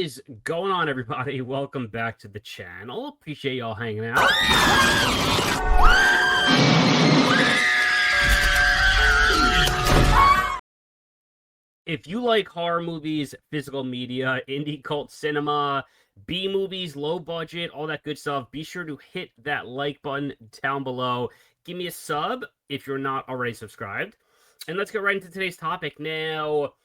is going on, everybody? Welcome back to the channel. Appreciate y'all hanging out. If you like horror movies, physical media, indie cult cinema, B movies, low budget, all that good stuff, be sure to hit that like button down below. Give me a sub if you're not already subscribed. And let's get right into today's topic. Now,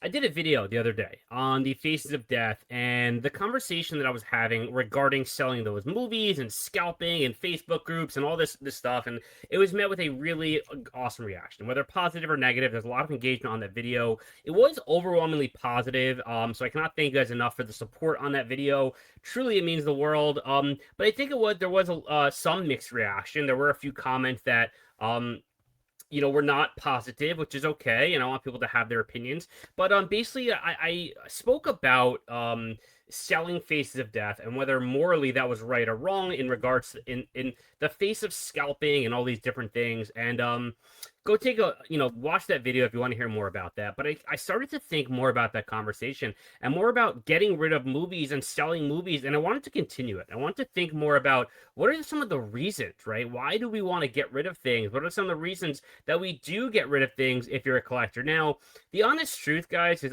I did a video the other day on the Faces of Death and the conversation that I was having regarding selling those movies and scalping and Facebook groups and all this stuff, and it was met with a really awesome reaction, whether positive or negative. There's a lot of engagement on that video. It was overwhelmingly positive, so I cannot thank you guys enough for the support on that video. Truly, it means the world. But I think there was some mixed reaction. There were a few comments that we're not positive, which is okay, and I want people to have their opinions. But basically, I spoke about selling Faces of Death and whether morally that was right or wrong in regards to, in the face of scalping and all these different things. And go take a watch that video if you want to hear more about that. But I started to think more about that conversation and more about getting rid of movies and selling movies, and I wanted to continue it. I want to think more about what are some of the reasons, right? Why do we want to get rid of things? What are some of the reasons that we do get rid of things if you're a collector? Now, the honest truth, guys, is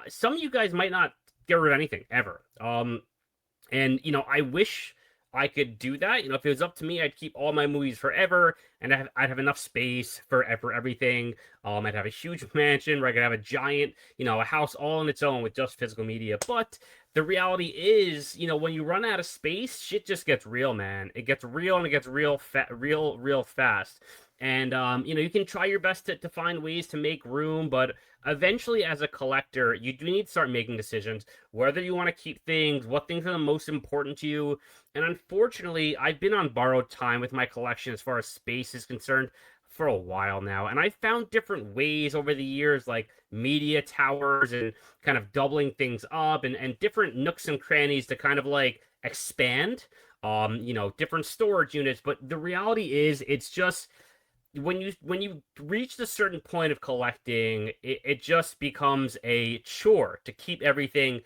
some of you guys might not get rid of anything ever. And I wish I could do that. If it was up to me, I'd keep all my movies forever, and I'd have enough space for everything. I'd have a huge mansion where I could have a giant, a house all on its own with just physical media. But the reality is, when you run out of space, shit just gets real, man. It gets real, and it gets real fast. And, you can try your best to find ways to make room, but eventually as a collector, you do need to start making decisions, whether you want to keep things, what things are the most important to you. And unfortunately, I've been on borrowed time with my collection as far as space is concerned for a while now. And I found different ways over the years, like media towers and kind of doubling things up and different nooks and crannies to kind of like expand, different storage units. But the reality is it's just, when you reach a certain point of collecting, it just becomes a chore to keep everything,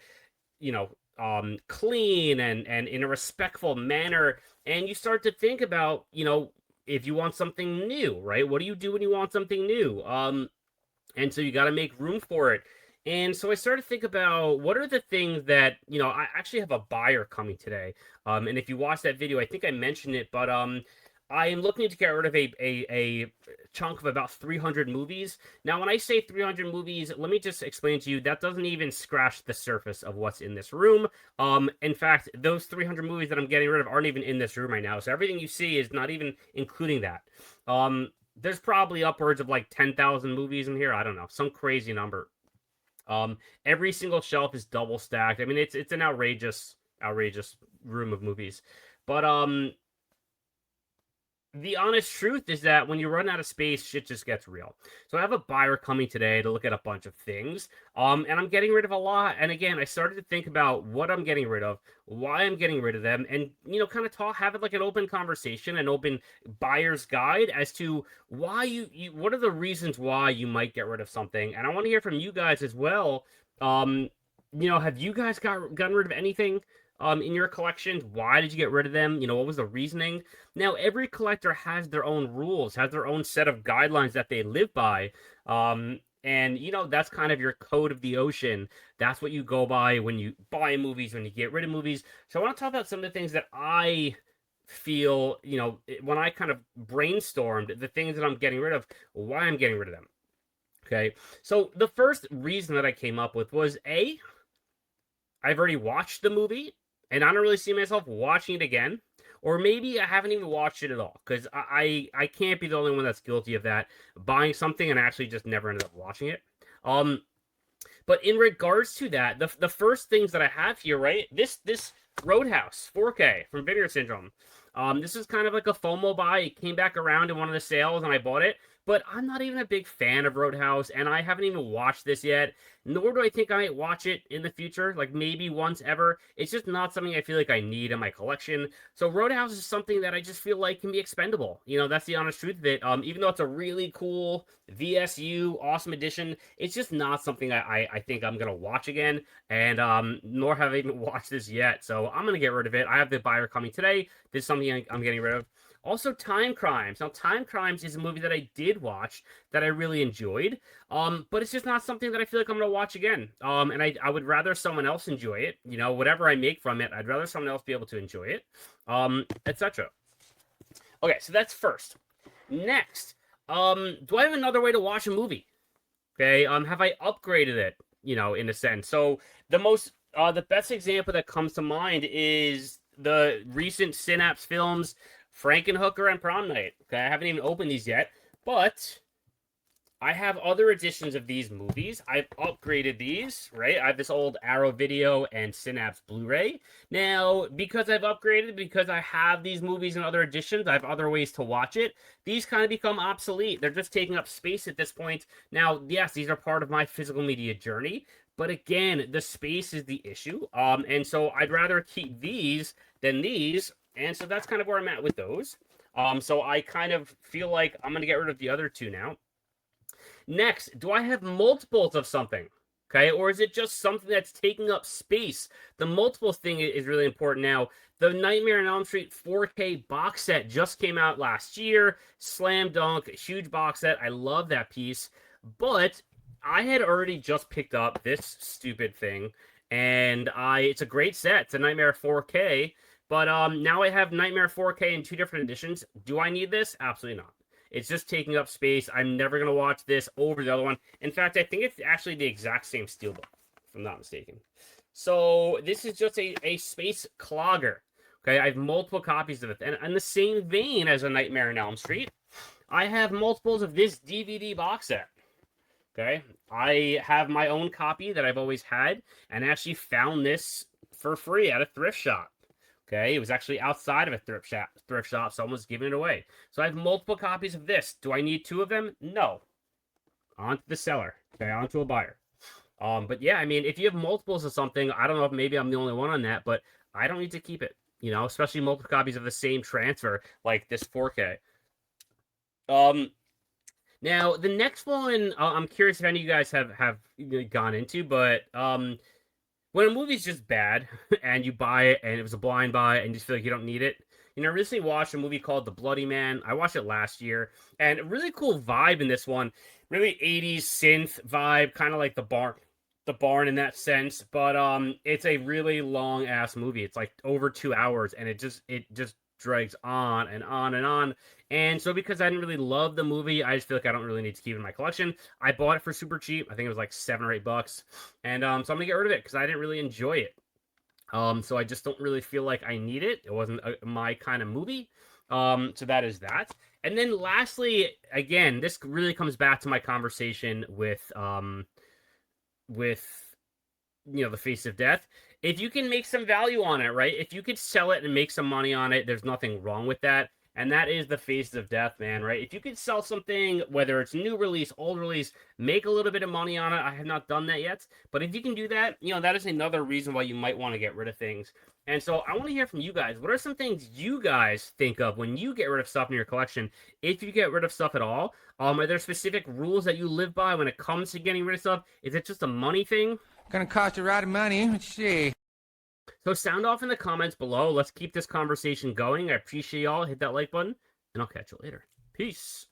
clean and in a respectful manner. And you start to think about, if you want something new, right? What do you do when you want something new? And so you got to make room for it. And so I started to think about what are the things that, I actually have a buyer coming today. And if you watch that video, I think I mentioned it, but I am looking to get rid of a chunk of about 300 movies. Now, when I say 300 movies, let me just explain to you, that doesn't even scratch the surface of what's in this room. In fact, those 300 movies that I'm getting rid of aren't even in this room right now. So everything you see is not even including that. There's probably upwards of like 10,000 movies in here. I don't know, some crazy number. Every single shelf is double stacked. I mean, it's an outrageous room of movies. But the honest truth is that when you run out of space, shit just gets real. So I have a buyer coming today to look at a bunch of things, and I'm getting rid of a lot. And again, I started to think about what I'm getting rid of, why I'm getting rid of them, and kind of have it like an open conversation, an open buyer's guide as to why what are the reasons why you might get rid of something. And I want to hear from you guys as well. Have you guys gotten rid of anything in your collections? Why did you get rid of them? What was the reasoning? Now, every collector has their own rules, has their own set of guidelines that they live by. And, that's kind of your code of the ocean. That's what you go by when you buy movies, when you get rid of movies. So I want to talk about some of the things that I feel, when I kind of brainstormed the things that I'm getting rid of, why I'm getting rid of them. Okay. So the first reason that I came up with was I've already watched the movie, and I don't really see myself watching it again. Or maybe I haven't even watched it at all, because I can't be the only one that's guilty of that, buying something and actually just never ended up watching it. But in regards to that, the first things that I have here, right, this Roadhouse 4K from Vinegar Syndrome. This is kind of like a FOMO buy. It came back around in one of the sales, and I bought it. but I'm not even a big fan of Roadhouse, and I haven't even watched this yet, nor do I think I might watch it in the future, like maybe once ever. It's just not something I feel like I need in my collection. So Roadhouse is something that I just feel like can be expendable. That's the honest truth of it. Even though it's a really cool VSU awesome edition, it's just not something I think I'm gonna watch again, and nor have I even watched this yet. So I'm gonna get rid of it. I have the buyer coming today. This is something I'm getting rid of. Also, Time Crimes. Now, Time Crimes is a movie that I did watch that I really enjoyed, but it's just not something that I feel like I'm going to watch again. And I would rather someone else enjoy it. Whatever I make from it, I'd rather someone else be able to enjoy it, etc. Okay, so that's first. Next, do I have another way to watch a movie? Okay, have I upgraded it? In a sense. So the best example that comes to mind is the recent Synapse Films Frankenhooker and Prom Night. Okay, I haven't even opened these yet, but I have other editions of these movies. I've upgraded these, right? I have this old Arrow Video and Synapse Blu-ray. Now, because I've upgraded, because I have these movies and other editions, I have other ways to watch it. These kind of become obsolete. They're just taking up space at this point. Now, yes, these are part of my physical media journey, but again, the space is the issue. And so I'd rather keep these than these. And so that's kind of where I'm at with those. So I kind of feel like I'm going to get rid of the other two now. Next, do I have multiples of something? Okay, or is it just something that's taking up space? The multiples thing is really important now. The Nightmare on Elm Street 4K box set just came out last year. Slam dunk, huge box set. I love that piece. But I had already just picked up this stupid thing, and it's a great set. It's a Nightmare 4K. But now I have Nightmare 4K in 2 different editions. Do I need this? Absolutely not. It's just taking up space. I'm never going to watch this over the other one. In fact, I think it's actually the exact same steelbook, if I'm not mistaken. So this is just a space clogger. Okay, I have multiple copies of it. And in the same vein as A Nightmare on Elm Street, I have multiples of this DVD box set. Okay, I have my own copy that I've always had, and actually found this for free at a thrift shop. Okay, it was actually outside of a thrift shop. Someone was giving it away. So I have multiple copies of this. Do I need 2 of them? No. On to the seller. Okay, on to a buyer. But yeah, I mean, if you have multiples of something, I don't know if maybe I'm the only one on that, but I don't need to keep it. Especially multiple copies of the same transfer, like this 4K. Now the next one, I'm curious if any of you guys have gone into, but when a movie's just bad and you buy it and it was a blind buy and you just feel like you don't need it. I recently watched a movie called The Bloody Man. I watched it last year, and a really cool vibe in this one. Really 80s synth vibe, kind of like the barn in that sense. But it's a really long ass movie. It's like over 2 hours, and it just drags on and on and on. And so because I didn't really love the movie, I just feel like I don't really need to keep it in my collection. I bought it for super cheap. I think it was like $7 or $8. And so I'm going to get rid of it because I didn't really enjoy it. So I just don't really feel like I need it. It wasn't my kind of movie. So that is that. And then lastly, again, this really comes back to my conversation with the Face of Death. If you can make some value on it, right? If you could sell it and make some money on it, there's nothing wrong with that. And that is the Faces of Death, man, right? If you could sell something, whether it's new release, old release, make a little bit of money on it. I have not done that yet. But if you can do that, that is another reason why you might want to get rid of things. And so I want to hear from you guys. What are some things you guys think of when you get rid of stuff in your collection? If you get rid of stuff at all, are there specific rules that you live by when it comes to getting rid of stuff? Is it just a money thing? Gonna cost a lot of money. Let's see. So sound off in the comments below. Let's keep this conversation going. I appreciate y'all. Hit that like button, and I'll catch you later. Peace.